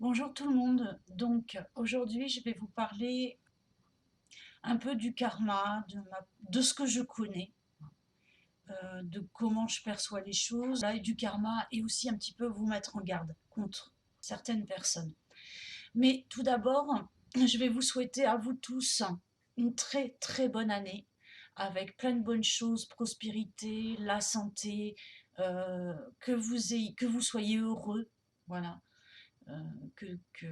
Bonjour tout le monde. Donc aujourd'hui, je vais vous parler un peu du karma, de ce que je connais, de comment je perçois les choses, là, et du karma, et aussi un petit peu vous mettre en garde contre certaines personnes. Mais tout d'abord, je vais vous souhaiter à vous tous une très très bonne année, avec plein de bonnes choses, prospérité, la santé, que vous soyez heureux, voilà, euh, que, que,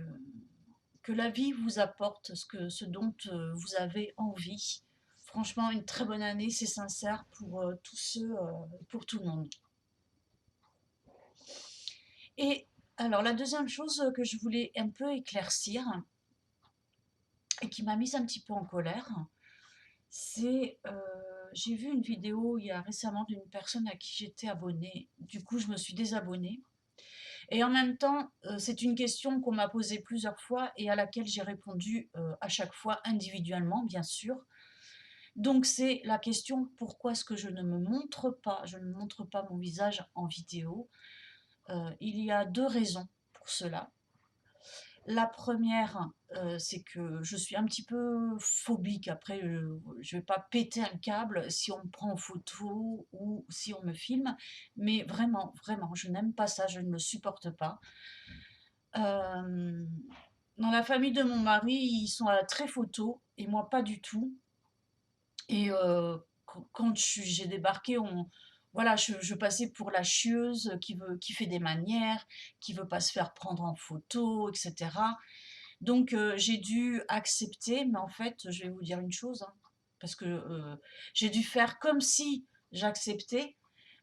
que la vie vous apporte ce dont vous avez envie. Franchement, une très bonne année, c'est sincère pour tous ceux, pour tout le monde. Et alors, la deuxième chose que je voulais un peu éclaircir et qui m'a mise un petit peu en colère, c'est j'ai vu une vidéo il y a récemment d'une personne à qui j'étais abonnée. Du coup, je me suis désabonnée. Et en même temps, c'est une question qu'on m'a posée plusieurs fois et à laquelle j'ai répondu à chaque fois individuellement, bien sûr. Donc c'est la question: pourquoi est-ce que je ne montre pas mon visage en vidéo? Il y a deux raisons pour cela. La première, c'est que je suis un petit peu phobique. Après, je vais pas péter un câble si on me prend en photo ou si on me filme, mais vraiment, vraiment, je n'aime pas ça, je ne le supporte pas. Euh, Dans la famille de mon mari, ils sont à la très photo et moi pas du tout. Et quand j'ai débarqué, voilà, je passais pour la chieuse qui fait des manières, qui veut pas se faire prendre en photo, etc. Donc j'ai dû accepter, mais en fait, je vais vous dire une chose, hein, parce que j'ai dû faire comme si j'acceptais,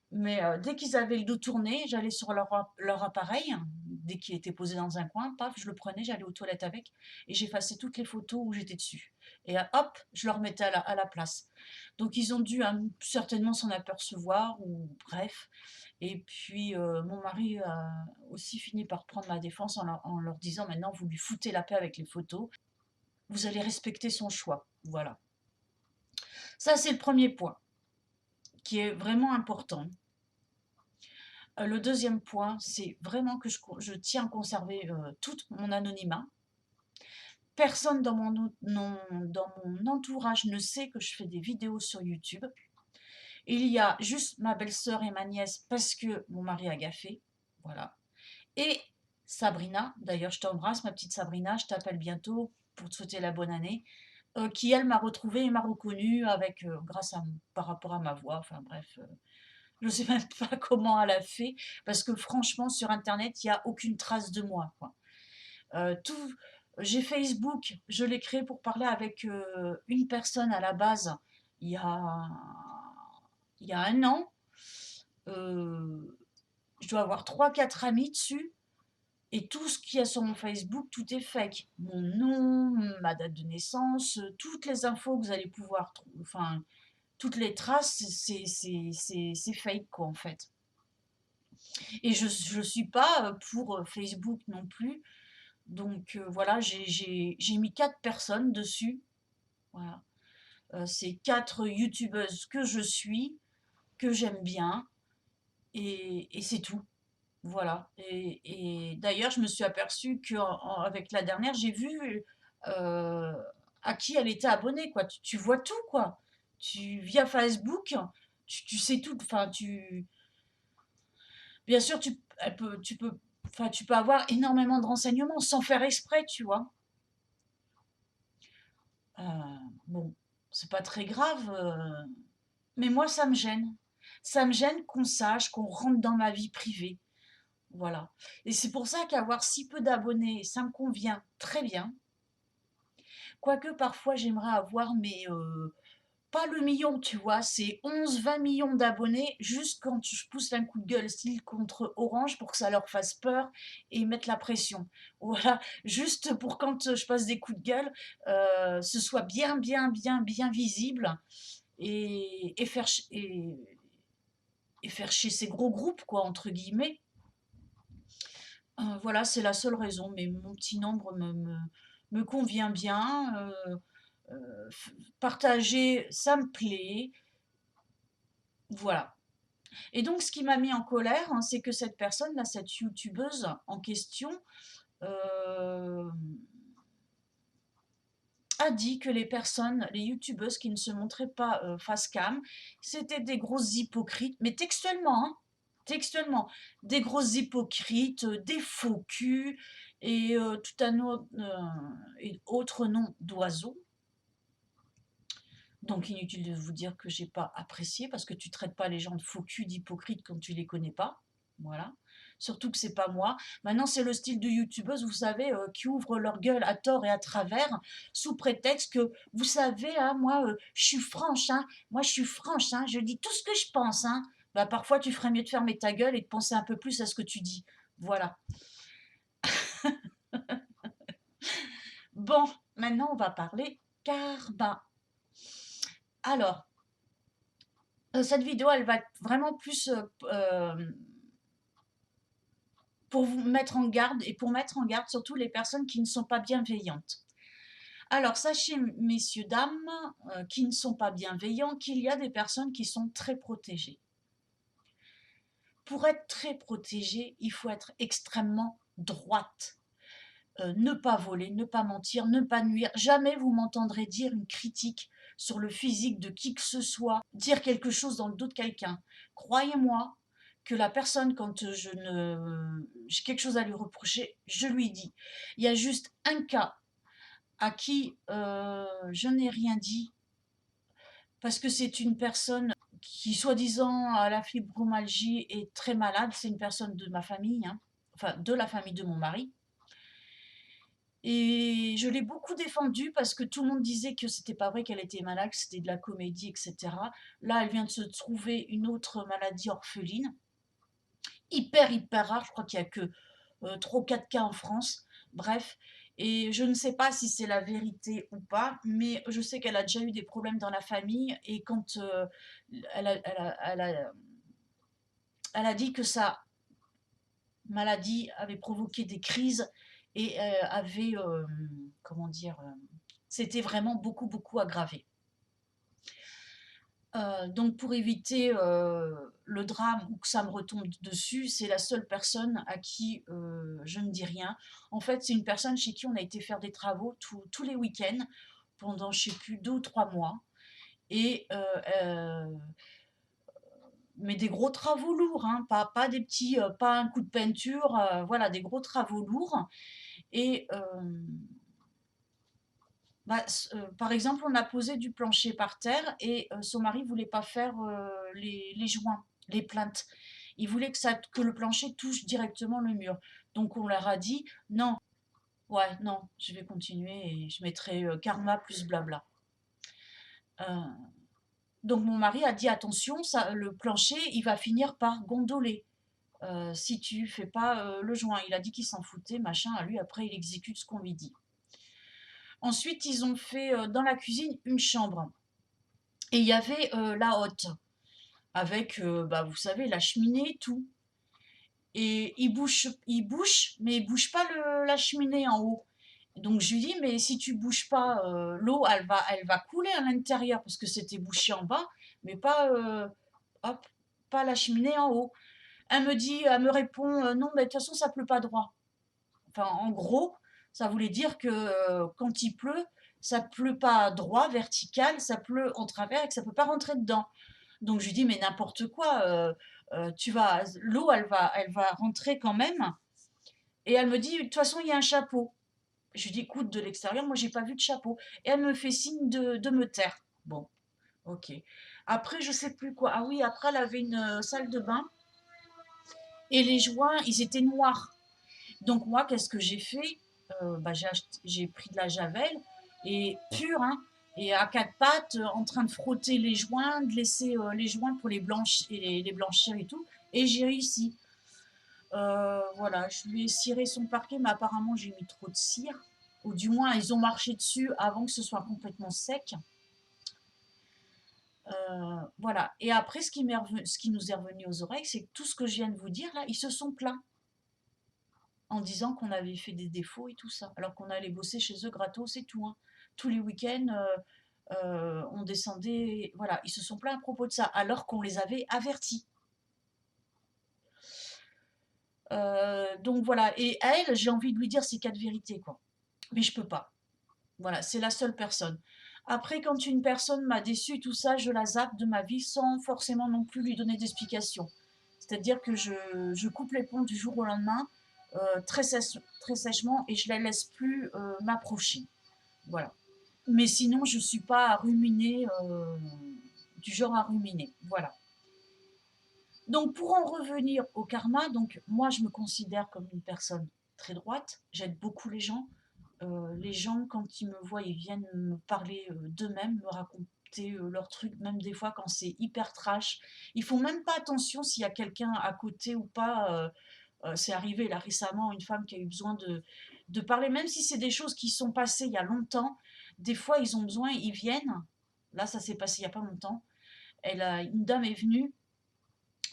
mais dès qu'ils avaient le dos tourné, j'allais sur leur appareil, dès qu'il était posé dans un coin, paf, je le prenais, j'allais aux toilettes avec, et j'effaçais toutes les photos où j'étais dessus. Et hop, je le remettais à la place. Donc ils ont dû certainement s'en apercevoir, ou bref. Et puis mon mari a aussi fini par prendre ma défense en leur disant: maintenant vous lui foutez la paix avec les photos, vous allez respecter son choix. Voilà. Ça c'est le premier point, qui est vraiment important. Le deuxième point, c'est vraiment que je tiens à conserver tout mon anonymat. Personne dans mon entourage ne sait que je fais des vidéos sur YouTube. Il y a juste ma belle-sœur et ma nièce parce que mon mari a gaffé. Voilà. Et Sabrina, d'ailleurs je t'embrasse ma petite Sabrina, je t'appelle bientôt pour te souhaiter la bonne année, qui elle m'a retrouvée et m'a reconnue avec, par rapport à ma voix, enfin bref, je ne sais même pas comment elle a fait, parce que franchement, sur Internet, il n'y a aucune trace de moi, quoi. Tout, j'ai Facebook, je l'ai créé pour parler avec une personne à la base, il y a, il y a un an. Euh, je dois avoir trois quatre amis dessus. Et tout ce qu'il y a sur mon Facebook, tout est fake. Mon nom, ma date de naissance, toutes les infos que vous allez pouvoir trouver, enfin, toutes les traces, c'est fake, quoi, en fait. Et je ne suis pas pour Facebook non plus. Donc voilà, j'ai mis quatre personnes dessus. Voilà. C'est quatre youtubeuses que je suis, que j'aime bien, et c'est tout. Voilà. Et d'ailleurs, je me suis aperçue qu'avec la dernière, j'ai vu euh, à qui elle était abonnée, quoi. Tu vois tout, quoi. Via Facebook, tu sais tout. Enfin, bien sûr, enfin, tu peux avoir énormément de renseignements sans faire exprès, tu vois. Euh, bon, c'est pas très grave, mais moi, ça me gêne. Ça me gêne qu'on sache, qu'on rentre dans ma vie privée. Voilà. Et c'est pour ça qu'avoir si peu d'abonnés, ça me convient très bien. Quoique parfois j'aimerais avoir, mais pas le million, tu vois, c'est 11, 20 millions d'abonnés, juste quand je pousse un coup de gueule, style contre Orange, pour que ça leur fasse peur et mettre la pression. Voilà, juste pour quand je passe des coups de gueule, ce soit bien, bien, bien, bien visible et faire chier ces gros groupes, quoi, entre guillemets. Voilà, c'est la seule raison, mais mon petit nombre me convient bien. Partager, ça me plaît. Voilà. Et donc, ce qui m'a mis en colère, hein, c'est que cette personne-là, cette youtubeuse en question, euh, a dit que les personnes, les youtubeuses qui ne se montraient pas face cam, c'était des grosses hypocrites, mais textuellement, hein, textuellement, des grosses hypocrites, des faux culs et tout un autre, et autre nom d'oiseaux. Donc inutile de vous dire que j'ai pas apprécié parce que tu traites pas les gens de faux culs, d'hypocrites quand tu les connais pas. Voilà. Surtout que c'est pas moi. Maintenant, c'est le style de youtubeuse, vous savez, qui ouvrent leur gueule à tort et à travers, sous prétexte que, vous savez, hein, moi, je suis franche, hein, moi, je suis franche, hein, je dis tout ce que je pense, hein. Bah, parfois, tu ferais mieux de fermer ta gueule et de penser un peu plus à ce que tu dis. Voilà. Bon, maintenant, on va parler karma. Alors, cette vidéo, elle va être vraiment plus pour vous mettre en garde et pour mettre en garde surtout les personnes qui ne sont pas bienveillantes. Alors, sachez, messieurs, dames, qui ne sont pas bienveillants, qu'il y a des personnes qui sont très protégées. Pour être très protégée, il faut être extrêmement droite. Ne pas voler, ne pas mentir, ne pas nuire. Jamais vous m'entendrez dire une critique sur le physique de qui que ce soit, dire quelque chose dans le dos de quelqu'un. Croyez-moi que la personne, quand j'ai quelque chose à lui reprocher, je lui dis. Il y a juste un cas à qui je n'ai rien dit, parce que c'est une personne qui, soi-disant, a la fibromyalgie, est très malade. C'est une personne de ma famille, hein, enfin de la famille de mon mari. Et je l'ai beaucoup défendue parce que tout le monde disait que c'était pas vrai qu'elle était malade, que c'était de la comédie, etc. Là, elle vient de se trouver une autre maladie orpheline, hyper rare. Je crois qu'il y a que 3 ou 4 cas en France. Bref, et je ne sais pas si c'est la vérité ou pas, mais je sais qu'elle a déjà eu des problèmes dans la famille et quand elle a dit que sa maladie avait provoqué des crises et avait, comment dire, c'était vraiment beaucoup aggravé. Donc pour éviter le drame ou que ça me retombe dessus, c'est la seule personne à qui je ne dis rien. En fait, c'est une personne chez qui on a été faire des travaux tous les week-ends pendant, je sais plus, 2 ou 3 mois. Et mais des gros travaux lourds, hein, pas des petits, pas un coup de peinture, voilà, des gros travaux lourds. Et bah, par exemple, on a posé du plancher par terre et son mari voulait pas faire les joints, les plaintes. Il voulait que le plancher touche directement le mur. Donc on leur a dit non, ouais, non, je vais continuer et je mettrai karma plus blabla. Euh, donc mon mari a dit attention, ça, le plancher, il va finir par gondoler. Si tu fais pas le joint. Il a dit qu'il s'en foutait, machin, à lui, après il exécute ce qu'on lui dit. Ensuite, ils ont fait dans la cuisine une chambre. Et il y avait la hotte, avec, bah, vous savez, la cheminée et tout. Et il bouche, mais il bouge pas la cheminée en haut. Donc je lui dis, mais si tu bouges pas, l'eau, elle va couler à l'intérieur, parce que c'était bouché en bas, mais pas, hop, pas la cheminée en haut. Elle me répond, non, mais de toute façon, ça pleut pas droit. Enfin, en gros, ça voulait dire que quand il pleut, ça pleut pas droit, vertical, ça pleut en travers et que ça peut pas rentrer dedans. Donc je lui dis mais n'importe quoi, l'eau elle va rentrer quand même. Et elle me dit de toute façon il y a un chapeau. Je lui dis écoute de l'extérieur moi j'ai pas vu de chapeau. Et elle me fait signe de me taire. Bon, ok. Après je sais plus quoi. Ah oui après elle avait une salle de bain et les joints ils étaient noirs. Donc moi, qu'est-ce que j'ai fait? Bah, j'ai pris de la javel et pure, hein, et à quatre pattes, en train de frotter les joints, de laisser les joints pour les blanchir et tout. Et j'ai réussi. Voilà, je lui ai ciré son parquet, mais apparemment j'ai mis trop de cire. Ou du moins, ils ont marché dessus avant que ce soit complètement sec. Voilà. Et après, ce qui nous est revenu aux oreilles, c'est que tout ce que je viens de vous dire, là, ils se sont plaints en disant qu'on avait fait des défauts et tout ça, alors qu'on allait bosser chez eux gratos et tout, hein. Tous les week-ends, on descendait, voilà, ils se sont plaints à propos de ça, alors qu'on les avait avertis. Donc voilà, et à elle, j'ai envie de lui dire ces 4 vérités, quoi. Mais je peux pas. Voilà, c'est la seule personne. Après, quand une personne m'a déçue, tout ça, je la zappe de ma vie sans forcément non plus lui donner d'explication. C'est-à-dire que je coupe les ponts du jour au lendemain, très sèchement, et je ne la laisse plus m'approcher. Voilà. Mais sinon, je ne suis pas à ruminer, du genre à ruminer. Voilà. Donc, pour en revenir au karma, donc moi, je me considère comme une personne très droite. J'aide beaucoup les gens, quand ils me voient, ils viennent me parler d'eux-mêmes, me raconter leurs trucs, même des fois quand c'est hyper trash. Ils font même pas attention s'il y a quelqu'un à côté ou pas. C'est arrivé là récemment, une femme qui a eu besoin de parler, même si c'est des choses qui sont passées il y a longtemps. Des fois, ils ont besoin, ils viennent. Là, ça s'est passé il y a pas longtemps. Une dame est venue,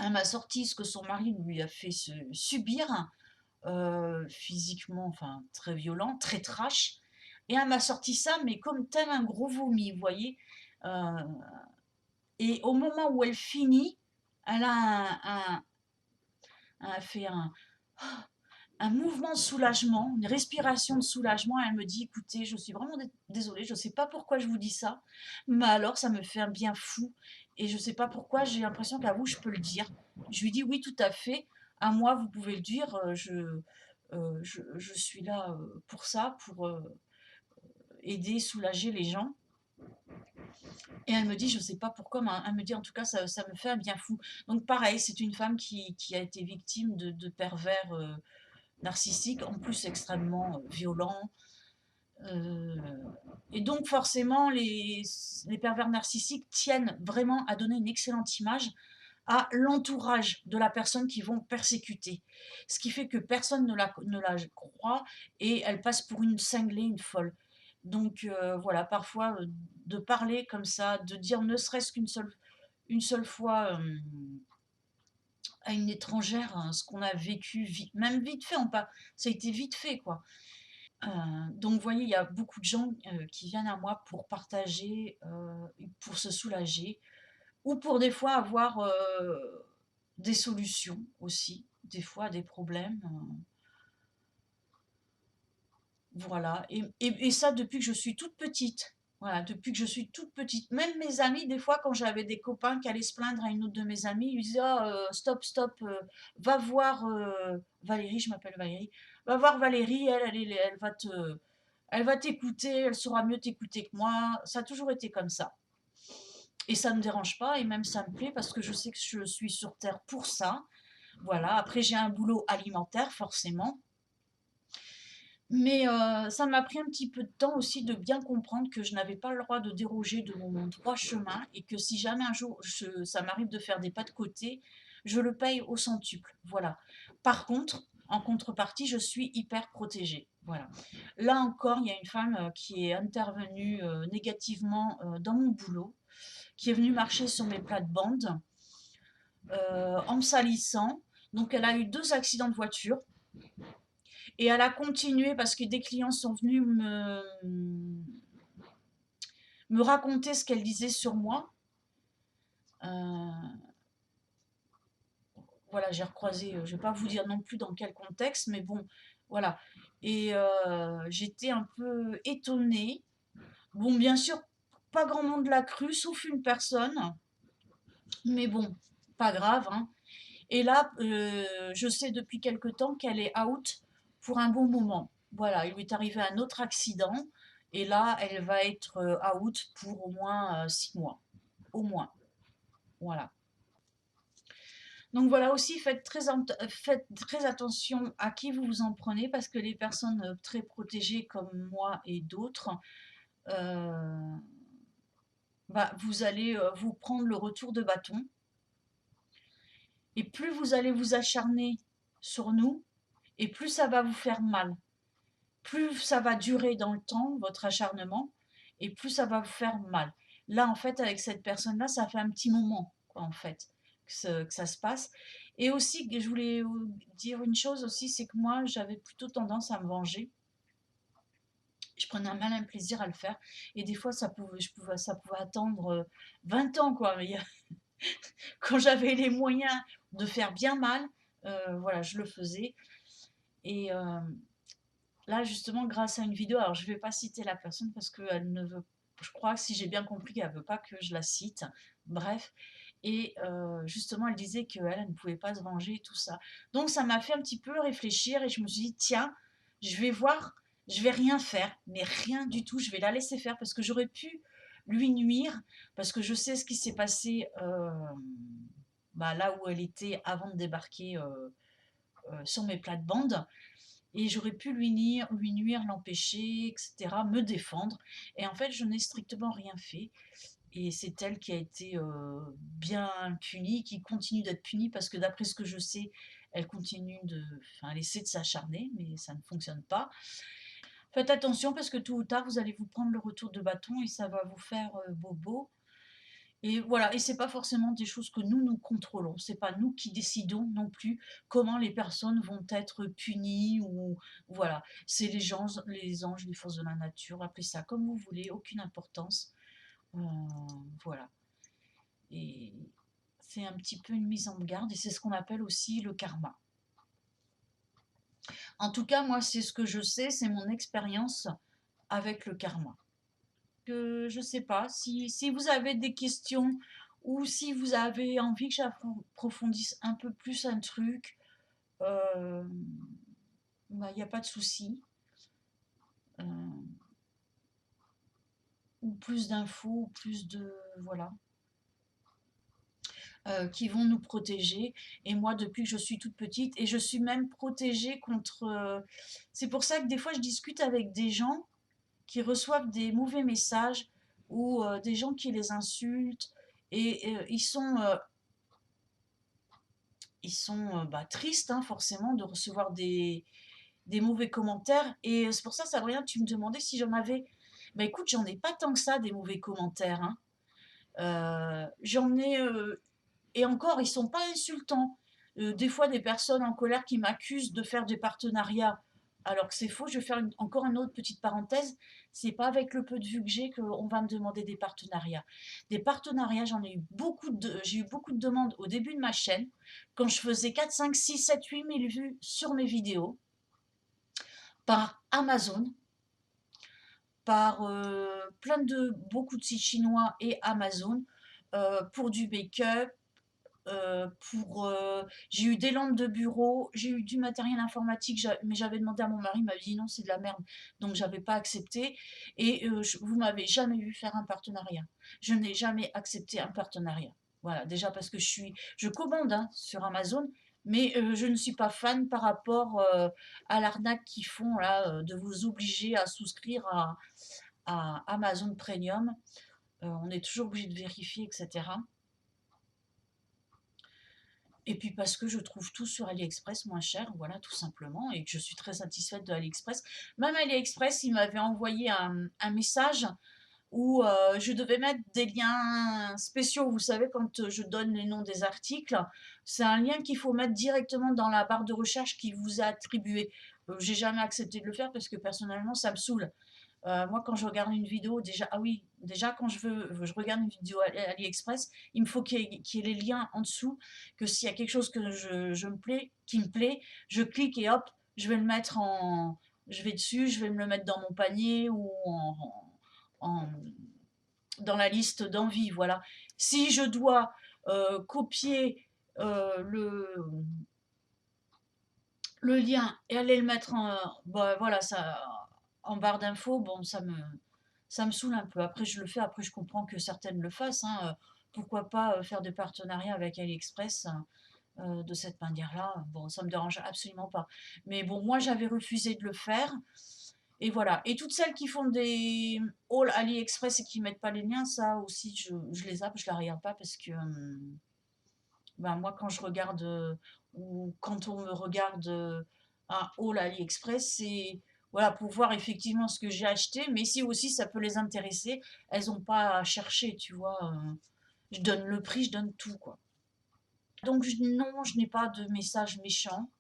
elle m'a sorti ce que son mari lui a fait subir, physiquement, enfin très violent, très trash. Et elle m'a sorti ça, mais comme tel un gros vomi, vous voyez. Euh, et au moment où elle finit, elle a fait un mouvement de soulagement, une respiration de soulagement. Elle me dit, écoutez, je suis vraiment désolée, je ne sais pas pourquoi je vous dis ça, mais alors ça me fait un bien fou. Et je ne sais pas pourquoi, j'ai l'impression qu'à vous, je peux le dire. Je lui dis, oui, tout à fait, à moi, vous pouvez le dire, je suis là pour ça, pour aider, soulager les gens. Et elle me dit, je ne sais pas pourquoi, mais elle me dit, en tout cas, ça me fait un bien fou. Donc pareil, c'est une femme qui a été victime de pervers narcissiques, en plus extrêmement violents. Euh, et donc forcément, les pervers narcissiques tiennent vraiment à donner une excellente image à l'entourage de la personne qu'ils vont persécuter. Ce qui fait que personne ne la croit et elle passe pour une cinglée, une folle. Donc voilà, parfois de parler comme ça, de dire ne serait-ce une seule fois à une étrangère hein, ce qu'on a vécu, même vite fait, ça a été vite fait quoi. Donc vous voyez, il y a beaucoup de gens qui viennent à moi pour partager, pour se soulager, ou pour des fois avoir des solutions aussi, des fois des problèmes. Voilà. Et ça depuis que je suis toute petite. Voilà, depuis que je suis toute petite. Même mes amis, des fois, quand j'avais des copains qui allaient se plaindre à une autre de mes amies, ils lui disaient ah, stop, stop, va voir Valérie, je m'appelle Valérie, va voir Valérie, elle va t'écouter, elle saura mieux t'écouter que moi. Ça a toujours été comme ça. Et ça ne me dérange pas, et même ça me plaît parce que je sais que je suis sur Terre pour ça. Voilà, après j'ai un boulot alimentaire, forcément. Mais ça m'a pris un petit peu de temps aussi de bien comprendre que je n'avais pas le droit de déroger de mon droit chemin et que si jamais un jour ça m'arrive de faire des pas de côté, je le paye au centuple. Voilà. Par contre, en contrepartie, je suis hyper protégée. Voilà. Là encore, il y a une femme qui est intervenue négativement dans mon boulot, qui est venue marcher sur mes plates-bandes en me salissant. Donc elle a eu 2 accidents de voiture. Et elle a continué parce que des clients sont venus me raconter ce qu'elle disait sur moi. Euh, voilà, j'ai recroisé, je ne vais pas vous dire non plus dans quel contexte, mais bon, voilà. Et j'étais un peu étonnée. Bon, bien sûr, pas grand monde l'a cru, sauf une personne. Mais bon, pas grave. Hein. Et là, je sais depuis quelque temps qu'elle est out pour un bon moment. Voilà, il lui est arrivé un autre accident. Et là, elle va être out pour au moins 6 mois. Au moins. Voilà. Donc voilà aussi, faites très attention à qui vous vous en prenez parce que les personnes très protégées comme moi et d'autres, euh, vous allez vous prendre le retour de bâton. Et plus vous allez vous acharner sur nous, et plus ça va vous faire mal. Plus ça va durer dans le temps, votre acharnement, et plus ça va vous faire mal. Là, en fait, avec cette personne-là, ça fait un petit moment, quoi, en fait, que ça se passe. Et aussi, je voulais vous dire une chose aussi, c'est que moi, j'avais plutôt tendance à me venger. Je prenais un malin plaisir à le faire. Et des fois, ça pouvait attendre 20 ans, quoi. Mais quand j'avais les moyens de faire bien mal, voilà, je le faisais. Et là, justement, grâce à une vidéo, alors je vais pas citer la personne parce qu'elle ne veut, je crois que si j'ai bien compris, qu'elle veut pas que je la cite. Bref. Et justement, elle disait qu'elle, elle ne pouvait pas se venger et tout ça. Donc ça m'a fait un petit peu réfléchir et je me suis dit, tiens, je vais voir, je vais rien faire, mais rien du tout, je vais la laisser faire parce que j'aurais pu lui nuire, parce que je sais ce qui s'est passé bah, là où elle était avant de débarquer sur mes plates-bandes. Et j'aurais pu lui nuire, l'empêcher, etc., me défendre. Et en fait, je n'ai strictement rien fait. Et c'est elle qui a été bien punie, qui continue d'être punie, parce que d'après ce que je sais, elle continue de... Enfin, elle essaie de s'acharner, mais ça ne fonctionne pas. Faites attention, parce que tôt ou tard, vous allez vous prendre le retour de bâton et ça va vous faire bobo. Et voilà, et c'est pas forcément des choses que nous contrôlons. C'est pas nous qui décidons non plus comment les personnes vont être punies ou voilà. C'est les anges, les forces de la nature. Appelez ça comme vous voulez, aucune importance. Euh, voilà. Et c'est un petit peu une mise en garde et c'est ce qu'on appelle aussi le karma. En tout cas, moi, c'est ce que je sais, c'est mon expérience avec le karma. Je sais pas, si vous avez des questions ou si vous avez envie que j'approfondisse un peu plus un truc, il n'y a pas de souci. Euh, ou plus d'infos, ou plus de... Voilà. Qui vont nous protéger. Et moi, depuis que je suis toute petite, et je suis même protégée contre... c'est pour ça que des fois, je discute avec des gens qui reçoivent des mauvais messages ou des gens qui les insultent. Et ils sont bah, tristes, hein, forcément, de recevoir des mauvais commentaires. Et c'est pour ça, Sabrina, tu me demandais si j'en avais. Bah écoute, j'en ai pas tant que ça, des mauvais commentaires, hein. J'en ai. Et encore, ils sont pas insultants. Des fois, des personnes en colère qui m'accusent de faire des partenariats, alors que c'est faux. Je vais faire encore une autre petite parenthèse. C'est pas avec le peu de vues que j'ai qu'on va me demander des partenariats. Des partenariats, j'ai eu beaucoup de demandes au début de ma chaîne, quand je faisais 4, 5, 6, 7, 8 000 vues sur mes vidéos, par Amazon, par beaucoup de sites chinois et Amazon, pour du make-up, j'ai eu des lampes de bureau, j'ai eu du matériel informatique, mais j'avais demandé à mon mari, il m'a dit non, c'est de la merde, donc j'avais pas accepté. Et vous m'avez jamais vu faire un partenariat. Je n'ai jamais accepté un partenariat. Voilà, déjà parce que je commande hein, sur Amazon, mais je ne suis pas fan par rapport à l'arnaque qu'ils font là, de vous obliger à souscrire à Amazon Premium. On est toujours obligé de vérifier, etc. Et puis parce que je trouve tout sur AliExpress moins cher, voilà, tout simplement, et que je suis très satisfaite de AliExpress. Même AliExpress, il m'avait envoyé un message où je devais mettre des liens spéciaux. Vous savez, quand je donne les noms des articles, c'est un lien qu'il faut mettre directement dans la barre de recherche qui vous est attribuée. J'ai jamais accepté de le faire parce que personnellement, ça me saoule. Moi, quand je regarde une vidéo, déjà, ah oui, déjà quand je regarde une vidéo AliExpress, il me faut qu'il y ait les liens en dessous, que s'il y a quelque chose qui me plaît, je clique et hop, je vais dessus, je vais me le mettre dans mon panier ou en- dans la liste d'envie, voilà. Si je dois copier le lien et aller le mettre bah, voilà, en barre d'infos, bon, ça me saoule un peu. Après, je le fais, après, je comprends que certaines le fassent, hein. Pourquoi pas faire des partenariats avec AliExpress hein, de cette manière-là. Bon, ça me dérange absolument pas. Mais bon, moi, j'avais refusé de le faire. Et voilà. Et toutes celles qui font des hauls AliExpress et qui mettent pas les liens, ça aussi, je les zappe, je la regarde pas parce que ben, moi, quand je regarde ou quand on me regarde un haul AliExpress, c'est voilà, pour voir effectivement ce que j'ai acheté, mais si aussi ça peut les intéresser, elles n'ont pas à chercher, tu vois. Je donne le prix, je donne tout, quoi. Donc non, je n'ai pas de message méchant.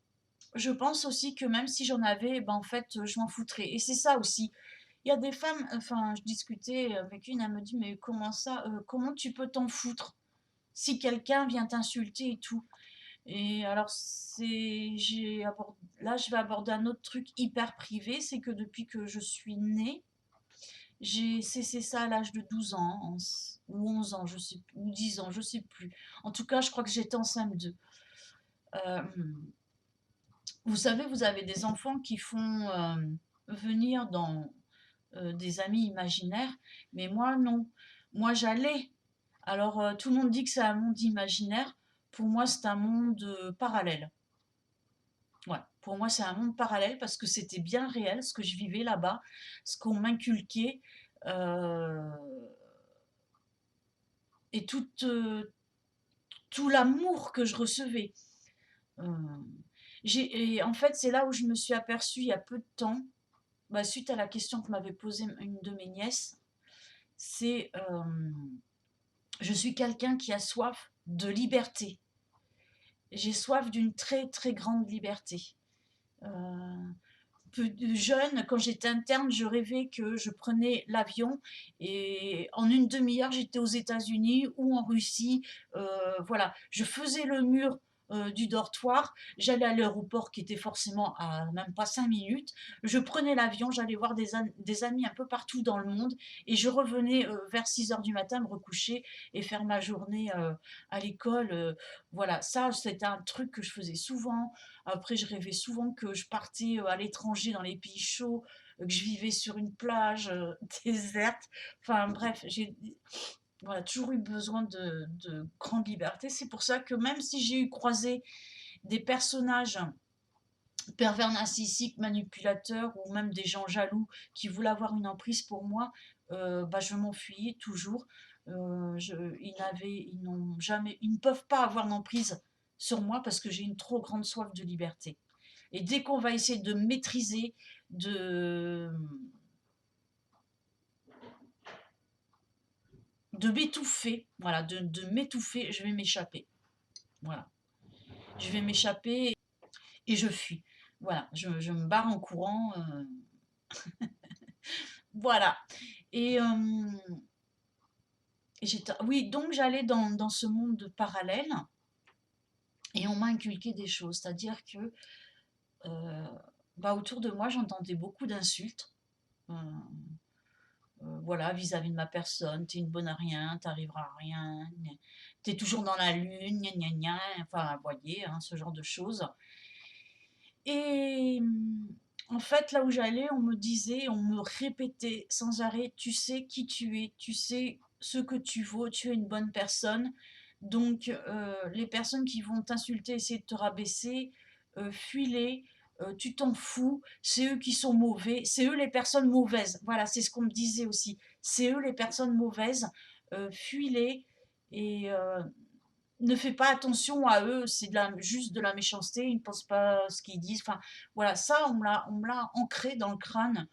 Je pense aussi que même si j'en avais, ben en fait, je m'en foutrais. Et c'est ça aussi. Il y a des femmes, enfin, je discutais avec une, elle me dit, mais comment ça, comment tu peux t'en foutre si quelqu'un vient t'insulter et tout? Et alors, là, je vais aborder un autre truc hyper privé, c'est que depuis que je suis née, j'ai cessé ça à l'âge de 12 ans, ou 11 ans, je sais, ou 10 ans, je sais plus. En tout cas, je crois que j'étais en CM2. Euh, vous savez, vous avez des enfants qui font venir dans des amis imaginaires, mais moi, non. Moi, j'allais. Alors, tout le monde dit que c'est un monde imaginaire. Pour moi, c'est un monde parallèle. Ouais, pour moi, c'est un monde parallèle parce que c'était bien réel ce que je vivais là-bas, ce qu'on m'inculquait euh, et tout l'amour que je recevais. Euh, et en fait, c'est là où je me suis aperçue il y a peu de temps, bah, suite à la question que m'avait posée une de mes nièces, c'est je suis quelqu'un qui a soif de liberté. J'ai soif d'une très très grande liberté. Euh, Jeune, quand j'étais interne, je rêvais que je prenais l'avion et en une demi-heure, j'étais aux États-Unis ou en Russie. Voilà, je faisais le mur du dortoir, j'allais à l'aéroport qui était forcément à même pas 5 minutes, je prenais l'avion, j'allais voir des amis un peu partout dans le monde et je revenais vers 6 heures du matin me recoucher et faire ma journée à l'école. Voilà, ça c'était un truc que je faisais souvent. Après, je rêvais souvent que je partais à l'étranger, dans les pays chauds, que je vivais sur une plage déserte. Enfin bref, j'ai voilà, toujours eu besoin de grande liberté. C'est pour ça que même si j'ai eu croisé des personnages pervers narcissiques, manipulateurs ou même des gens jaloux qui voulaient avoir une emprise pour moi, bah, je m'enfuyais toujours. Ils n'ont jamais, ils ne peuvent pas avoir d'emprise sur moi parce que j'ai une trop grande soif de liberté. Et dès qu'on va essayer de maîtriser, de, de m'étouffer, voilà, de m'étouffer, je vais m'échapper. Voilà. Je vais m'échapper et je fuis. Voilà, je me barre en courant. Voilà. Et oui, donc j'allais dans ce monde parallèle et on m'a inculqué des choses. C'est-à-dire que bah, autour de moi, j'entendais beaucoup d'insultes. Euh, voilà, vis-à-vis de ma personne, t'es une bonne à rien, t'arriveras à rien, t'es toujours dans la lune, gna gna gna, enfin, vous voyez, hein, ce genre de choses. Et en fait, là où j'allais, on me disait, on me répétait sans arrêt, tu sais qui tu es, tu sais ce que tu vaux, tu es une bonne personne. Donc, les personnes qui vont t'insulter, essayer de te rabaisser, fuis-les, tu t'en fous, c'est eux qui sont mauvais, c'est eux les personnes mauvaises. Voilà, c'est ce qu'on me disait aussi. C'est eux les personnes mauvaises, fuis-les et ne fais pas attention à eux, c'est juste de la méchanceté, ils ne pensent pas ce qu'ils disent. Enfin, voilà, ça, on me l'a ancré dans le crâne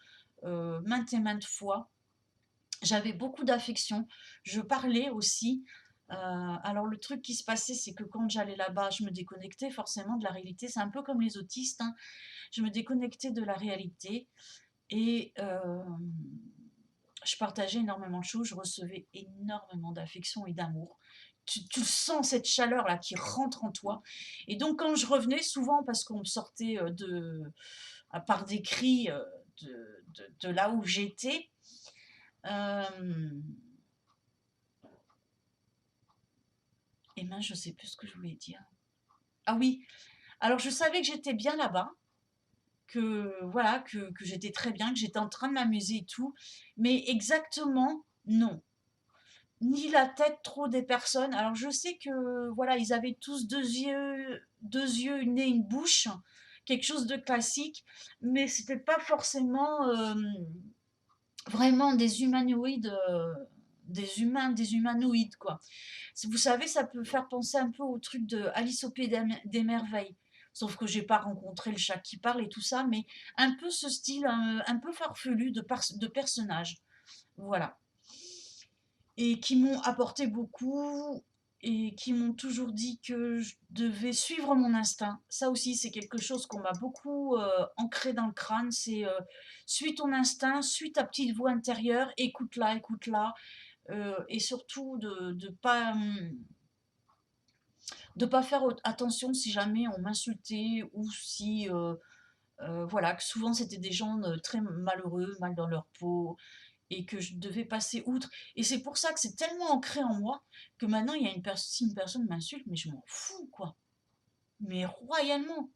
maintes et maintes fois. J'avais beaucoup d'affection. Je parlais aussi. Alors, le truc qui se passait, c'est que quand j'allais là-bas, je me déconnectais forcément de la réalité. C'est un peu comme les autistes, hein. Je me déconnectais de la réalité et je partageais énormément de choses. Je recevais énormément d'affection et d'amour. Tu sens cette chaleur-là qui rentre en toi. Et donc, quand je revenais, souvent parce qu'on me sortait par des cris de là où j'étais, euh, et ben, je sais plus ce que je voulais dire. Ah oui, alors je savais que j'étais bien là-bas, que voilà, que j'étais très bien, que j'étais en train de m'amuser et tout, mais exactement non. Ni la tête trop des personnes. Alors je sais que voilà, ils avaient tous deux yeux, une nez, une bouche, quelque chose de classique, mais c'était pas forcément vraiment des humanoïdes, des humains, des humanoïdes quoi. Vous savez, ça peut faire penser un peu au truc de Alice au pays des merveilles. Sauf que j'ai pas rencontré le chat qui parle et tout ça, mais un peu ce style un peu farfelu de personnage. Voilà. Et qui m'ont apporté beaucoup et qui m'ont toujours dit que je devais suivre mon instinct. Ça aussi, c'est quelque chose qu'on m'a beaucoup ancré dans le crâne, c'est suis ton instinct, suis ta petite voix intérieure, écoute-la, écoute-la, et surtout de pas de pas faire attention si jamais on m'insultait ou si, voilà, que souvent c'était des gens, très malheureux, mal dans leur peau et que je devais passer outre et c'est pour ça que c'est tellement ancré en moi que maintenant il y a si une personne m'insulte, mais je m'en fous, quoi. Mais royalement.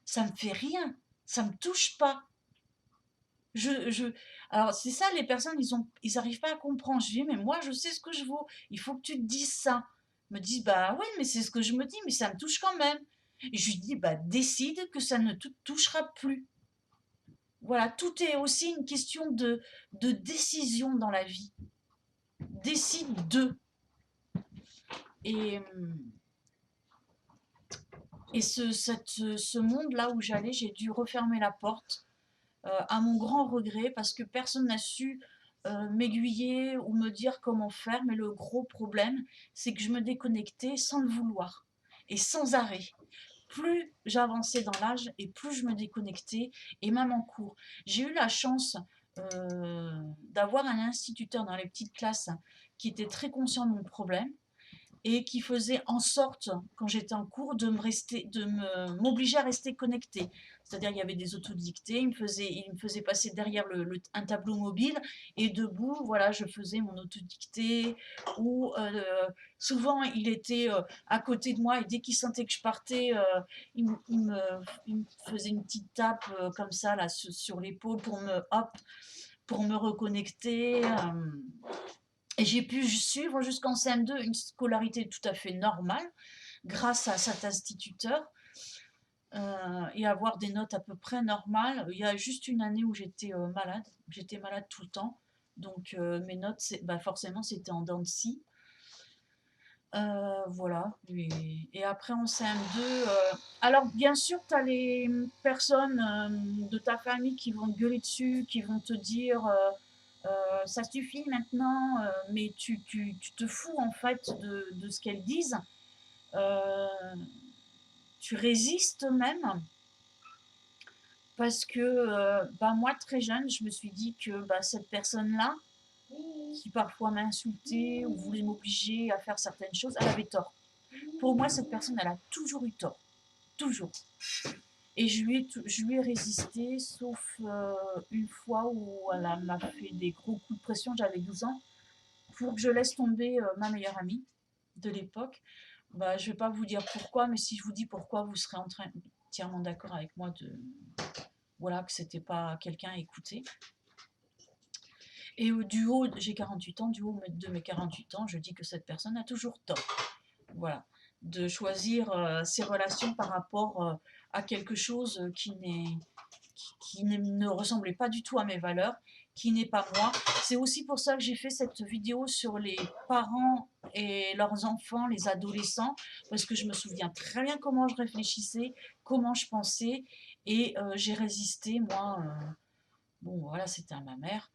Ça me fait rien, ça me touche pas. Je alors c'est ça les personnes, ils arrivent pas à comprendre. Je dis: «Mais moi je sais ce que je vaux, il faut que tu te dises ça». Ils me disent: «Bah oui, mais c'est ce que je me dis, mais ça me touche quand même». Et je lui dis: «Bah décide que ça ne te touchera plus». Voilà, tout est aussi une question de décision dans la vie. Décide de. Et, ce monde-là où j'allais, j'ai dû refermer la porte à mon grand regret parce que personne n'a su m'aiguiller ou me dire comment faire. Mais le gros problème, c'est que je me déconnectais sans le vouloir et sans arrêt. Plus j'avançais dans l'âge et plus je me déconnectais, et même en cours. J'ai eu la chance d'avoir un instituteur dans les petites classes qui était très conscient de mon problème et qui faisait en sorte, quand j'étais en cours, m'obliger à rester connectée. C'est-à-dire, il y avait des autodictées, il me faisait passer derrière un tableau mobile, et debout, voilà, je faisais mon autodictée, ou souvent, il était à côté de moi, et dès qu'il sentait que je partais, il me faisait une petite tape comme ça, là, sur l'épaule, pour me reconnecter. Et j'ai pu suivre jusqu'en CM2 une scolarité tout à fait normale grâce à cet instituteur et avoir des notes à peu près normales. Il y a juste une année où j'étais malade. J'étais malade tout le temps. Donc mes notes, bah forcément, c'était en dents de scie. Voilà. Et après en CM2, alors bien sûr, tu as les personnes de ta famille qui vont te gueuler dessus, qui vont te dire ça suffit maintenant, mais tu te fous en fait de ce qu'elles disent. Euh, Tu résistes même parce que bah, moi très jeune, je me suis dit que bah, cette personne-là, qui parfois m'a insultée ou voulait m'obliger à faire certaines choses, elle avait tort. Pour moi, cette personne, elle a toujours eu tort. Toujours. Et je lui ai résisté, sauf une fois où elle m'a fait des gros coups de pression, j'avais 12 ans, pour que je laisse tomber ma meilleure amie de l'époque. Bah, je ne vais pas vous dire pourquoi, mais si je vous dis pourquoi, vous serez entièrement d'accord avec moi voilà, que c'était pas quelqu'un à écouter. Et du haut, j'ai 48 ans, du haut de mes 48 ans, je dis que cette personne a toujours tort. Voilà. De choisir ses relations par rapport à quelque chose qui ne ressemblait pas du tout à mes valeurs, qui n'est pas moi. C'est aussi pour ça que j'ai fait cette vidéo sur les parents et leurs enfants, les adolescents, parce que je me souviens très bien comment je réfléchissais, comment je pensais, et j'ai résisté, moi. Bon, voilà, c'était à ma mère.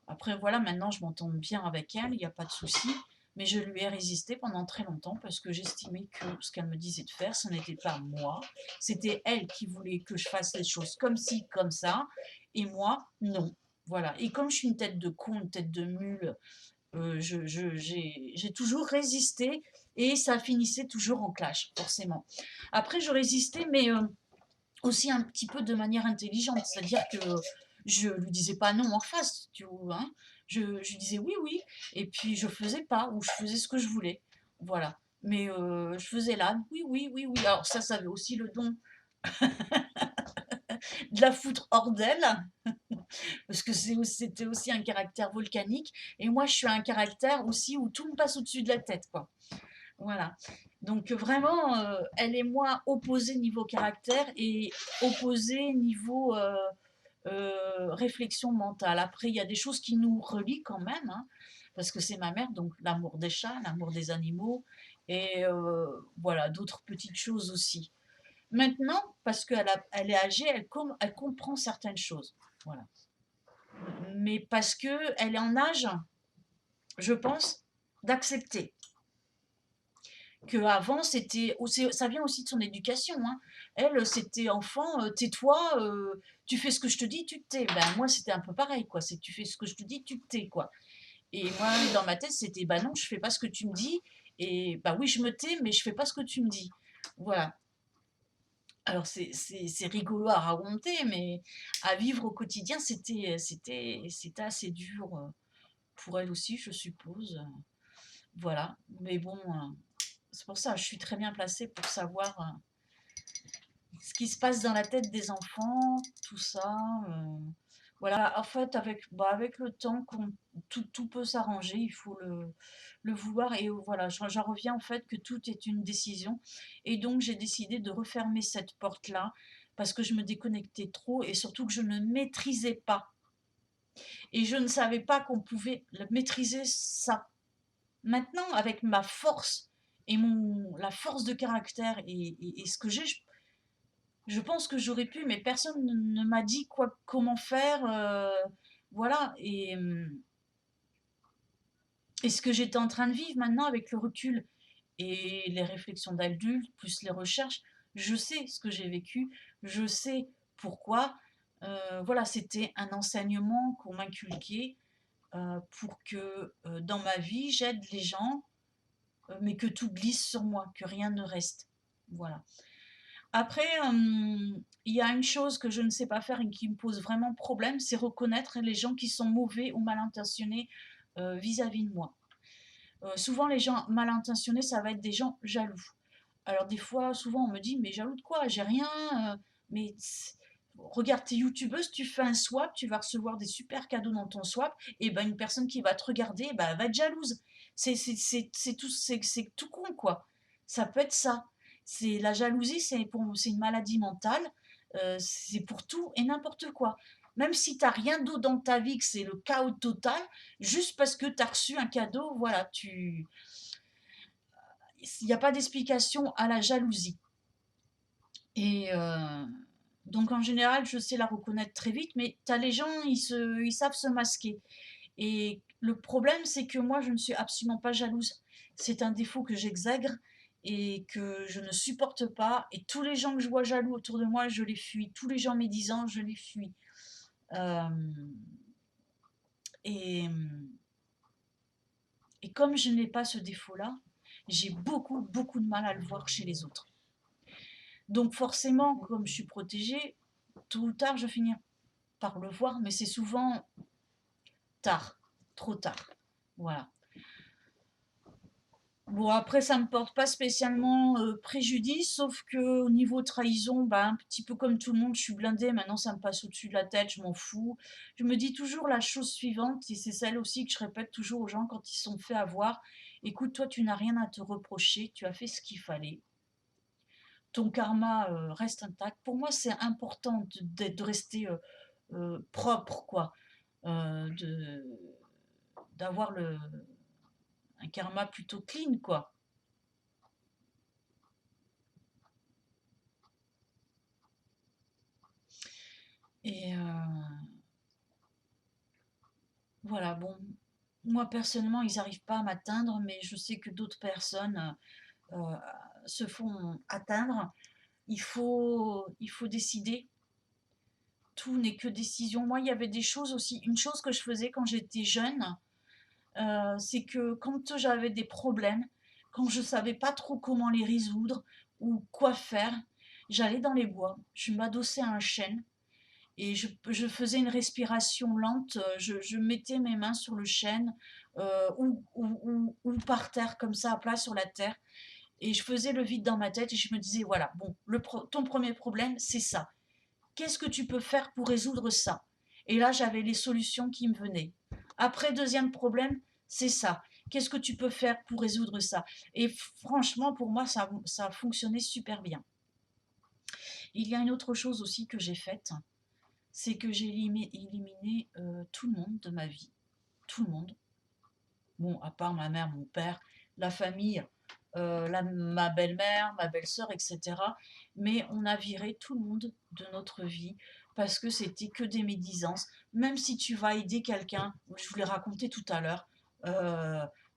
Après, voilà, maintenant, je m'entends bien avec elle, il n'y a pas de souci. Mais je lui ai résisté pendant très longtemps parce que j'estimais que ce qu'elle me disait de faire, ce n'était pas moi. C'était elle qui voulait que je fasse les choses comme ci, comme ça. Et moi, non. Voilà. Et comme je suis une tête de con, une tête de mule, j'ai toujours résisté et ça finissait toujours en clash, forcément. Après, je résistais, mais aussi un petit peu de manière intelligente. C'est-à-dire que je lui disais pas non en face, tu vois. Hein. Je disais oui, oui, et puis je faisais pas, ou je faisais ce que je voulais. Voilà. Mais je faisais là, oui, oui, oui, oui. Alors ça avait aussi le don de la foutre hors d'elle, parce que c'était aussi un caractère volcanique. Et moi, je suis un caractère aussi où tout me passe au-dessus de la tête, quoi. Voilà. Donc vraiment, elle et moi opposés niveau caractère et opposés niveau réflexion mentale. Après, il y a des choses qui nous relient quand même, hein, parce que c'est ma mère, donc l'amour des chats, l'amour des animaux, et voilà, d'autres petites choses aussi. Maintenant, parce elle est âgée, elle comprend certaines choses. Voilà. Mais parce qu'elle est en âge, je pense, d'accepter. Qu'avant, ça vient aussi de son éducation. Hein. Elle, c'était enfant, tais-toi, tu fais ce que je te dis, tu te tais. Ben, moi, c'était un peu pareil, quoi. C'est tu fais ce que je te dis, tu te tais, quoi. Et moi, dans ma tête, c'était, bah non, je fais pas ce que tu me dis, Et bah oui, je me tais, mais je fais pas ce que tu me dis. Voilà. Alors c'est rigolo à raconter, mais à vivre au quotidien, c'était assez dur pour elle aussi, je suppose. Voilà. Mais bon, c'est pour ça, je suis très bien placée pour savoir ce qui se passe dans la tête des enfants, tout ça. Voilà, en fait, avec le temps, tout peut s'arranger, il faut le vouloir. Et voilà, j'en reviens en fait que tout est une décision. Et donc, j'ai décidé de refermer cette porte-là parce que je me déconnectais trop et surtout que je ne maîtrisais pas. Et je ne savais pas qu'on pouvait maîtriser ça. Maintenant, avec ma force et la force de caractère et ce que j'ai, je pense que j'aurais pu, mais personne ne m'a dit comment faire. Voilà. Et ce que j'étais en train de vivre maintenant avec le recul et les réflexions d'adulte, plus les recherches, je sais ce que j'ai vécu, je sais pourquoi. Voilà, c'était un enseignement qu'on m'inculquait pour que dans ma vie, j'aide les gens, mais que tout glisse sur moi, que rien ne reste. Voilà. Après, il y a une chose que je ne sais pas faire et qui me pose vraiment problème, c'est reconnaître les gens qui sont mauvais ou mal intentionnés vis-à-vis de moi. Souvent, les gens mal intentionnés, ça va être des gens jaloux. Alors des fois, souvent, on me dit, mais jaloux de quoi? J'ai rien. Mais regarde, t'es youtubeuse, tu fais un swap, tu vas recevoir des super cadeaux dans ton swap, et ben une personne qui va te regarder, ben, elle va être jalouse. C'est tout con, quoi. Ça peut être ça. C'est la jalousie, c'est une maladie mentale. C'est pour tout et n'importe quoi. Même si t'as rien d'autre dans ta vie, que c'est le chaos total, juste parce que tu as reçu un cadeau, voilà, il n'y a pas d'explication à la jalousie. Et donc en général, je sais la reconnaître très vite, mais tu as les gens, ils savent se masquer. Et le problème, c'est que moi, je ne suis absolument pas jalouse. C'est un défaut que j'exagre et que je ne supporte pas. Et tous les gens que je vois jaloux autour de moi, je les fuis. Tous les gens médisants, je les fuis. Euh, et, et comme je n'ai pas ce défaut-là, j'ai beaucoup, beaucoup de mal à le voir chez les autres. Donc forcément, comme je suis protégée, tôt ou tard, je finis par le voir, mais c'est souvent tard, trop tard. Voilà. Bon, après, ça me porte pas spécialement préjudice, sauf que au niveau trahison, bah, un petit peu comme tout le monde, je suis blindée. Maintenant, ça me passe au-dessus de la tête, je m'en fous. Je me dis toujours la chose suivante, et c'est celle aussi que je répète toujours aux gens quand ils sont fait avoir. Écoute, toi, tu n'as rien à te reprocher, tu as fait ce qu'il fallait. Ton karma reste intact. Pour moi, c'est important de rester propre, quoi. De d'avoir un karma plutôt clean, quoi. Et voilà, bon, moi personnellement, ils n'arrivent pas à m'atteindre, mais je sais que d'autres personnes euh, se font atteindre. Il faut décider. Tout n'est que décision. Moi, il y avait des choses aussi. Une chose que je faisais quand j'étais jeune, c'est que quand j'avais des problèmes, quand je savais pas trop comment les résoudre ou quoi faire, j'allais dans les bois, je m'adossais à un chêne et je faisais une respiration lente, je mettais mes mains sur le chêne ou par terre, comme ça, à plat sur la terre, et je faisais le vide dans ma tête et je me disais, voilà, bon, ton premier problème, c'est ça. Qu'est-ce que tu peux faire pour résoudre ça? Et là, j'avais les solutions qui me venaient. Après, deuxième problème, c'est ça. Qu'est-ce que tu peux faire pour résoudre ça? Et franchement, pour moi, ça a fonctionné super bien. Il y a une autre chose aussi que j'ai faite, c'est que j'ai éliminé tout le monde de ma vie. Tout le monde. Bon, à part ma mère, mon père, la famille, ma belle-mère, ma belle-sœur, etc. Mais on a viré tout le monde de notre vie parce que c'était que des médisances. Même si tu vas aider quelqu'un, je vous l'ai raconté tout à l'heure,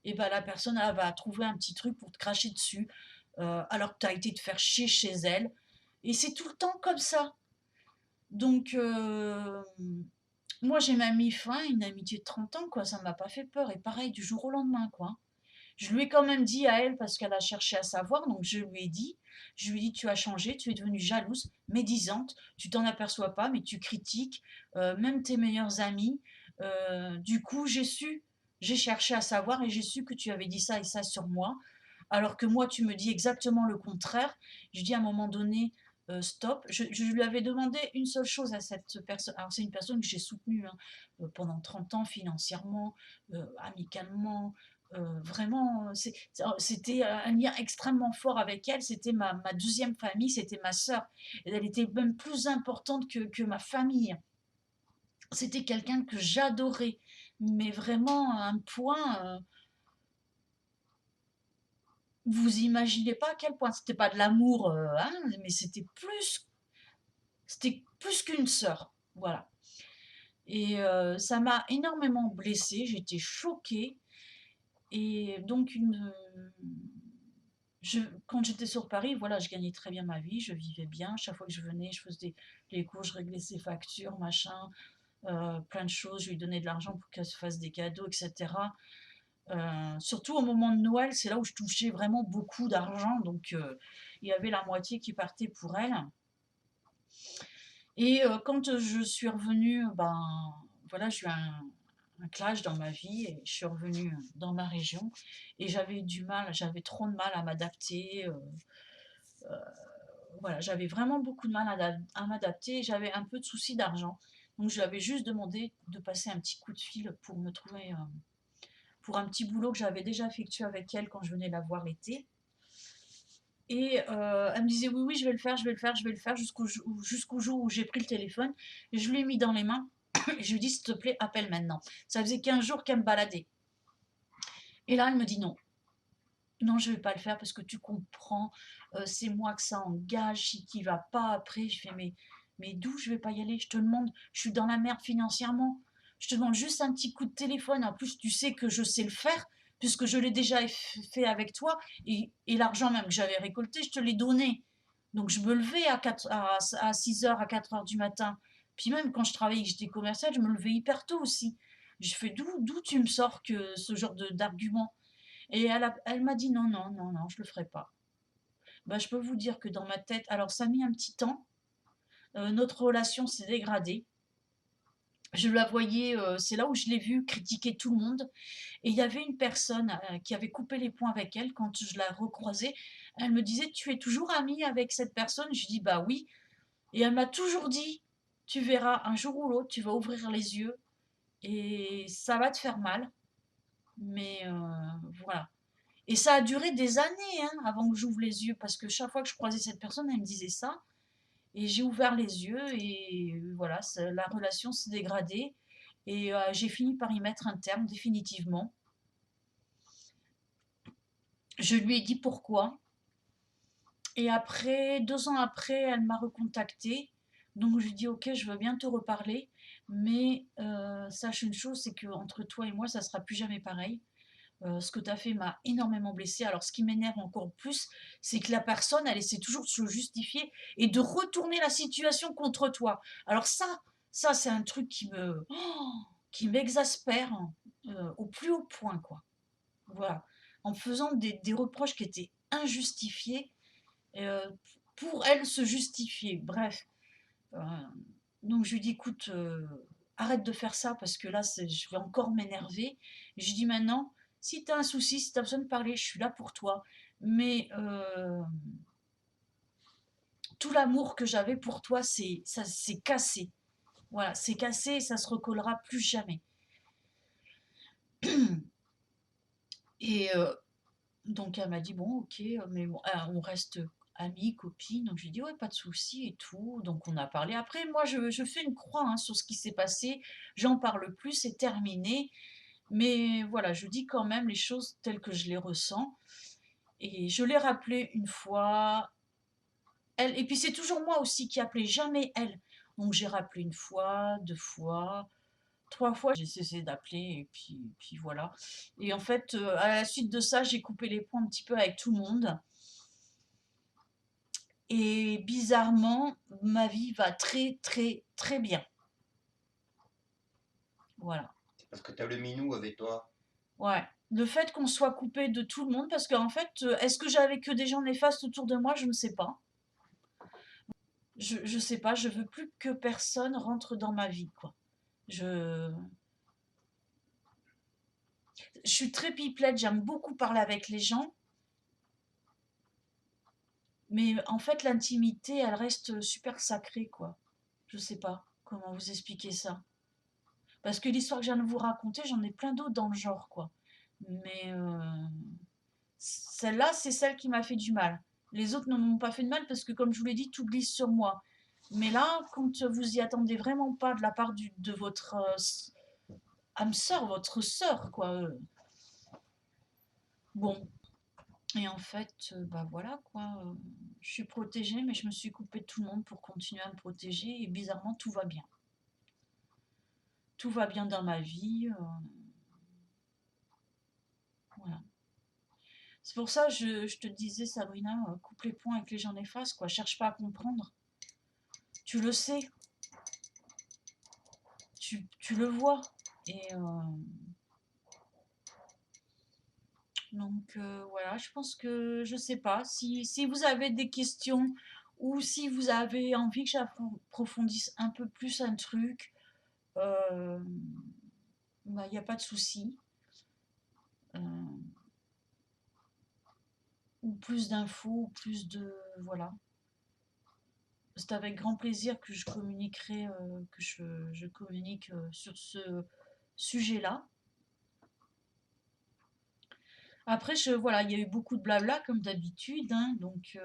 et ben la personne elle va trouver un petit truc pour te cracher dessus, alors que tu as été te faire chier chez elle. Et c'est tout le temps comme ça. Donc, moi, j'ai même mis fin à une amitié de 30 ans, quoi. Ça ne m'a pas fait peur. Et pareil, du jour au lendemain, quoi. Je lui ai quand même dit à elle parce qu'elle a cherché à savoir, donc je lui ai dit: «Tu as changé, tu es devenue jalouse, médisante, tu t'en aperçois pas, mais tu critiques, même tes meilleurs amis. Du coup, j'ai cherché à savoir et j'ai su que tu avais dit ça et ça sur moi, alors que moi, tu me dis exactement le contraire». Je dis à un moment donné: stop». Je lui avais demandé une seule chose à cette personne. Alors c'est une personne que j'ai soutenue, hein, pendant 30 ans financièrement, amicalement, vraiment, c'était un lien extrêmement fort avec elle. C'était ma 2e famille, c'était ma sœur. Elle était même plus importante que ma famille. C'était quelqu'un que j'adorais, mais vraiment à un point, vous imaginez pas à quel point. C'était pas de l'amour, hein, mais c'était plus qu'une sœur, voilà. Et ça m'a énormément blessée, j'étais choquée. Et donc quand j'étais sur Paris, voilà, je gagnais très bien ma vie, je vivais bien. Chaque fois que je venais, je faisais les cours, je réglais ses factures, machin, plein de choses. Je lui donnais de l'argent pour qu'elle se fasse des cadeaux, etc. Surtout au moment de Noël, c'est là où je touchais vraiment beaucoup d'argent. Donc, il y avait la moitié qui partait pour elle. Et quand je suis revenue, ben voilà, j'ai eu un clash dans ma vie et je suis revenue dans ma région et j'avais trop de mal à m'adapter. Voilà, j'avais vraiment beaucoup de mal à m'adapter et j'avais un peu de soucis d'argent. Donc je lui avais juste demandé de passer un petit coup de fil pour me trouver pour un petit boulot que j'avais déjà effectué avec elle quand je venais la voir l'été. Et elle me disait: «Oui, oui, je vais le faire, je vais le faire, je vais le faire», jusqu'au jour où j'ai pris le téléphone et je lui ai mis dans les mains et je lui ai dit: «S'il te plaît, appelle maintenant». Ça faisait 15 jours qu'elle me baladait. Et là, elle me dit: «Non, non, je vais pas le faire parce que tu comprends, c'est moi que ça engage, si tu y vas pas après». Je fais: «Mais d'où je vais pas y aller? Je te demande, je suis dans la merde financièrement. Je te demande juste un petit coup de téléphone. En plus, tu sais que je sais le faire puisque je l'ai déjà fait avec toi et l'argent même que j'avais récolté, je te l'ai donné. Donc je me levais à 6 heures, à 4 heures du matin. Puis même quand je travaillais, que j'étais commerciale, je me levais hyper tôt aussi». Je fais: «D'où tu me sors que ce genre d'argument?» Et elle m'a dit: «Non, non, non, non, je le ferai pas». Bah, je peux vous dire que dans ma tête, alors ça a mis un petit temps, notre relation s'est dégradée. Je la voyais, c'est là où je l'ai vue critiquer tout le monde et il y avait une personne, qui avait coupé les ponts avec elle quand je la recroisais. Elle me disait: «Tu es toujours amie avec cette personne?» Je dis: «Bah oui», et elle m'a toujours dit: «Tu verras, un jour ou l'autre, tu vas ouvrir les yeux et ça va te faire mal, mais voilà». Et ça a duré des années, hein, avant que j'ouvre les yeux, parce que chaque fois que je croisais cette personne, elle me disait ça. Et j'ai ouvert les yeux et voilà, la relation s'est dégradée. Et j'ai fini par y mettre un terme définitivement. Je lui ai dit pourquoi. Et après, 2 ans après, elle m'a recontactée. Donc je lui ai dit: ok, je veux bien te reparler, mais sache une chose, c'est qu'entre toi et moi, ça sera plus jamais pareil. Ce que tu as fait m'a énormément blessée. Alors, ce qui m'énerve encore plus, c'est que la personne, elle essaie toujours de se justifier et de retourner la situation contre toi. Alors ça c'est un truc qui m'exaspère, au plus haut point, quoi. Voilà. En me faisant des reproches qui étaient injustifiés, euh, pour elle se justifier. Bref. Euh, donc je lui dis: écoute, arrête de faire ça parce que là, je vais encore m'énerver. Je lui dis: maintenant, si tu as un souci, si tu as besoin de parler, je suis là pour toi. Mais tout l'amour que j'avais pour toi, ça s'est cassé. Voilà, c'est cassé et ça se recollera plus jamais. Et donc elle m'a dit: bon, ok, mais bon, on reste amis, copines. Donc je lui ai dit: ouais, pas de souci et tout. Donc on a parlé. Après, moi, je fais une croix, hein, sur ce qui s'est passé. J'en parle plus, c'est terminé. Mais voilà, je dis quand même les choses telles que je les ressens. Et je l'ai rappelé une fois. Elle, et puis c'est toujours moi aussi qui appelais, jamais elle. Donc j'ai rappelé une fois, 2 fois, 3 fois, j'ai cessé d'appeler et puis voilà. Et en fait, à la suite de ça, j'ai coupé les ponts un petit peu avec tout le monde. Et bizarrement, ma vie va très très très bien. Voilà. C'est parce que tu as le minou avec toi. Ouais. Le fait qu'on soit coupé de tout le monde, parce qu'en fait, est-ce que j'avais que des gens néfastes autour de moi? Je ne sais pas. Je sais pas, je veux plus que personne rentre dans ma vie, quoi. Je je suis très pipelette, j'aime beaucoup parler avec les gens, mais en fait, l'intimité, elle reste super sacrée, quoi. Je sais pas comment vous expliquer ça. Parce que l'histoire que je viens de vous raconter, j'en ai plein d'autres dans le genre, quoi. Mais celle-là, c'est celle qui m'a fait du mal. Les autres ne m'ont pas fait de mal parce que, comme je vous l'ai dit, tout glisse sur moi. Mais là, quand vous y attendez vraiment pas de la part de votre âme sœur, votre sœur, quoi. Bon, et en fait, bah voilà, quoi. Je suis protégée, mais je me suis coupée de tout le monde pour continuer à me protéger. Et bizarrement, tout va bien. Tout va bien dans ma vie. Voilà. C'est pour ça, je te disais, Sabrina, coupe les points avec les gens néfastes, quoi. Cherche pas à comprendre. Tu le sais, tu le vois. Et donc voilà, je pense que je sais pas si vous avez des questions ou si vous avez envie que j'approfondisse un peu plus un truc, euh, bah, il n'y a pas de souci. Euh, ou plus d'infos, ou plus de voilà. C'est avec grand plaisir que je communiquerai, que je communique sur ce sujet-là. Après, voilà, il y a eu beaucoup de blabla comme d'habitude, hein, donc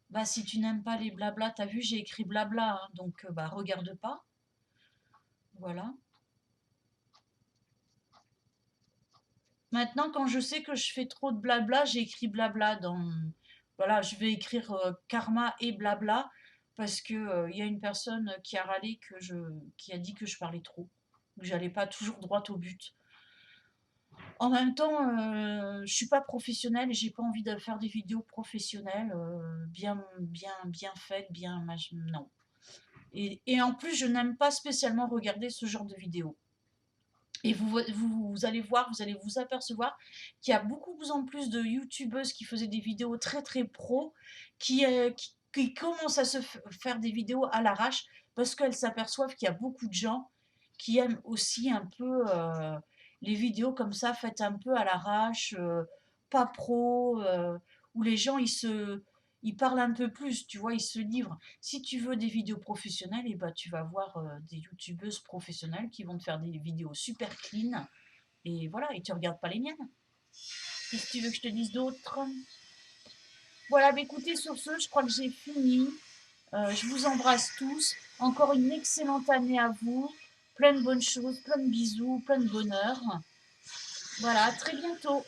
bah, si tu n'aimes pas les blabla, t'as vu, j'ai écrit blabla, hein, donc bah, regarde pas. Voilà. Maintenant, quand je sais que je fais trop de blabla, j'ai écrit blabla dans. Voilà, je vais écrire karma et blabla parce que il y a une personne qui a râlé qui a dit que je parlais trop, que j'allais pas toujours droit au but. En même temps, je suis pas professionnelle et j'ai pas envie de faire des vidéos professionnelles, bien faites, non. Et en plus, je n'aime pas spécialement regarder ce genre de vidéos. Et vous allez voir, vous allez vous apercevoir qu'il y a beaucoup plus en plus de youtubeuses qui faisaient des vidéos très très pro, qui commencent à faire des vidéos à l'arrache parce qu'elles s'aperçoivent qu'il y a beaucoup de gens qui aiment aussi un peu les vidéos comme ça, faites un peu à l'arrache, pas pro, où les gens ils parlent un peu plus, tu vois, ils se livrent. Si tu veux des vidéos professionnelles, et bah, tu vas voir des youtubeuses professionnelles qui vont te faire des vidéos super clean. Et voilà, et tu regardes pas les miennes. Qu'est-ce que tu veux que je te dise d'autre? Voilà, bah écoutez, sur ce, je crois que j'ai fini. Je vous embrasse tous. Encore une excellente année à vous. Plein de bonnes choses, plein de bisous, plein de bonheur. Voilà, à très bientôt.